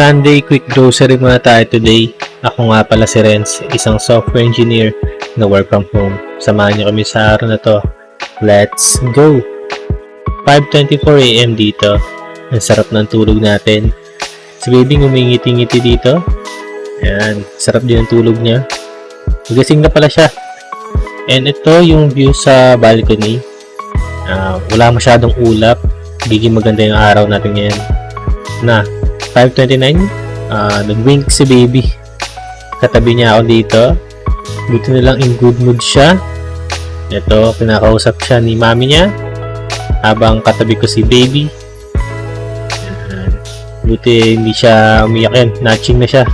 Sunday quick grocery muna tayo today. Ako nga pala si Renz, isang software engineer na work from home. Samahan niyo kami sa araw na to. Let's go! 5:24 AM dito. Ang sarap ng tulog natin. Si baby ngumingiti-ngiti dito. Ayan, sarap din ang tulog niya. Magising na pala siya. And ito yung view sa balcony. Wala masyadong ulap. Biging maganda yung araw natin ngayon. Na, 5:29. Nag-wink si baby. Katabi niya ako dito. Buti na lang in good mood siya. Ito, pinakausap siya ni mami niya. Habang katabi ko si baby. Buti hindi siya umiyak yan. Natching na siya.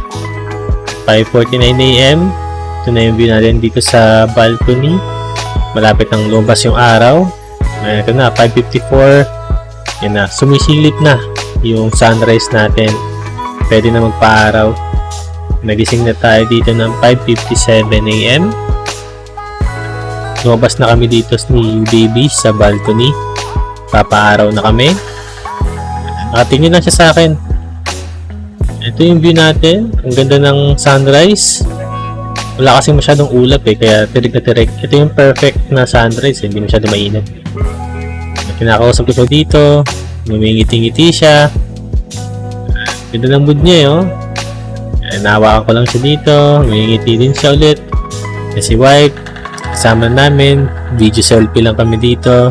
5:49 AM. Ito na yung view natin dito sa balcony. Malapit nang lumabas yung araw. Ito na, 5:54. Yan na, sumisilip na yung sunrise natin. Pwede na magpa-araw. Nagising na tayo dito ng 5:57 AM. Lumabas na kami dito ni baby sa balcony. Papa-araw na kami. Nakatingin lang siya sa akin. Ito yung view natin. Ang ganda ng sunrise. Wala kasi masyadong ulap kaya tirik na tirik. Ito yung perfect na sunrise. Hindi masyadong mainit. Kinakausap ko siya dito. Ngumingiti-ngiti siya. Ganda ng mood niya nahawakan ko lang siya dito. Ngumingiti din siya ulit. Si wife. Kasama namin. Video selfie lang kami dito.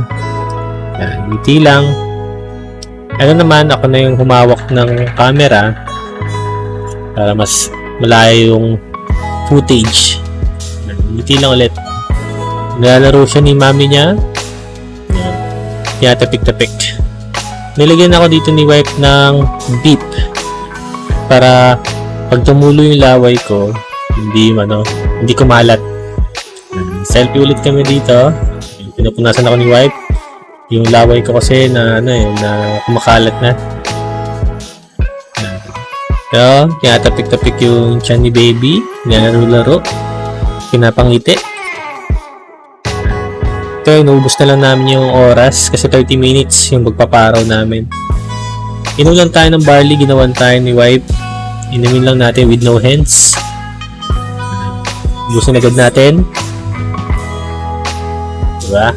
Ngiti lang. Naman, ako na yung humawak ng camera para mas malayo yung footage. Ngiti lang ulit. Nalalaro siya ni mami niya. Tinatapik-tapik. Nilagyan ako dito ni wife ng beep para pag tumulo yung laway ko, hindi kumalat. Selfie ulit kami dito. Pinupunasan ako ni wife. Yung laway ko kasi na kumakalat na. So, tinatapik-tapik yung tiyan ni baby. Nilalaro-laro. Pinapangiti. Ito, inubos na lang namin yung oras kasi 30 minutes yung magpaparaw namin. Inulan tayo ng barley, ginawan tayo ni wife. Inumin lang natin with no hands. Ubusin agad natin. Diba?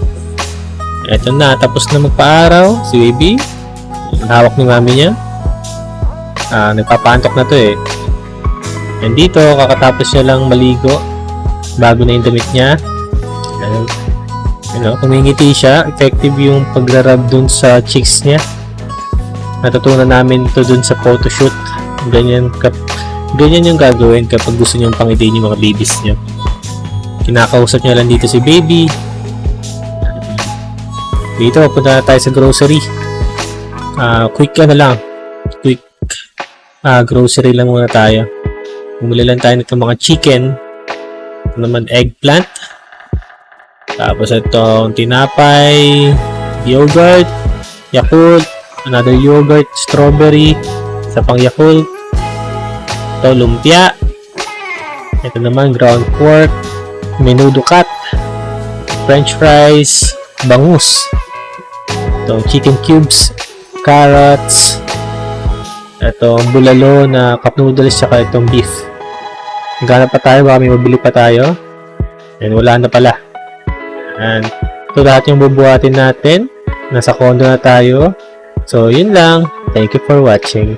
Eto na, tapos na magpaaraw si baby. Hawak ni mami niya. Nagpapantok na to And dito, kakatapos niya lang maligo bago na yung damit niya. Kumingiti siya. Effective yung pagrarab dun sa cheeks niya. Natutunan namin ito dun sa photoshoot. Ganyan yung gagawin kapag gusto niyong pangitiin yung mga babies niyo. Kinakausap niya lang dito si baby. Dito, punta na tayo sa grocery. Quick grocery lang muna tayo. Bumili lang tayo nitong mga chicken. Ito naman eggplant. Tapos itong tinapay, yogurt, Yakult, another yogurt, strawberry, isa pang Yakult. Ito lumpia. Ito naman ground pork, menudo cut, french fries, bangus. Itong chicken cubes, carrots. Itong bulalo na cup noodles, saka itong beef. Maghanap pa tayo, baka may mabili pa tayo. And wala na pala. And ito lahat yung bubuhatin natin. Nasa condo na tayo. So, yun lang. Thank you for watching.